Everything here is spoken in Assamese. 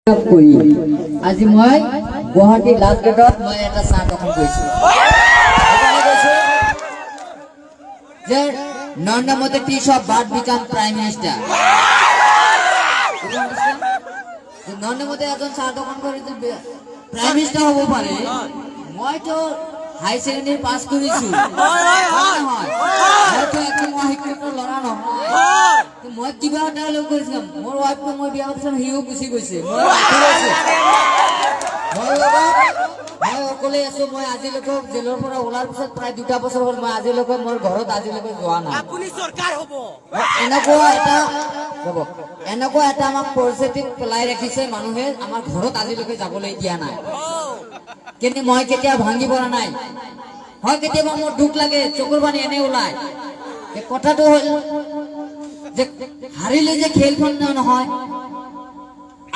আজি মই গুৱাহাটী লাষ্ট গেটত মই এটা চাহ দোকান কৰিছো যে নৰেন্দ্ৰ মোদী টিচ of but became prime minister Narendra Modi এজন চাহ দোকান কৰি প্ৰাইম মিনিষ্টাৰ হ'ব পাৰে মইতো হাই ছেকেণ্ডাৰী পাছ কৰিছো মইতো একদম অশিক্ষিত ল'ৰা নহয় মই কিবা এটা লৈ কৰিছিলাম মোৰ ৱাইফটো মই বিয়া পাতিছিলাম সিও গুচি গৈছে মই অকলে আছো মই আজিলৈকে জেলৰ পৰা ওলাৰ পিছত প্ৰায় 2টা বছৰ হ'ল মই আজিলৈকে মোৰ ঘৰত আজিলৈকে যোৱা নাই আপুনি চৰকাৰ হ'ব এনেকুৱা এটা আমাক পৰিস্থিতিত পেলাই ৰাখিছে মানুহে আমাৰ ঘৰত আজিলৈকে যাবলৈ দিয়া নাই কিন্তু মই কেতিয়া ভাঙি পৰা নাই হয় কেতিয়াবা মোৰ দুখ লাগে চকুৰ পানী এনে ওলাই কথাটো হ'ল যে হাৰিলে যে খেলখন নহয়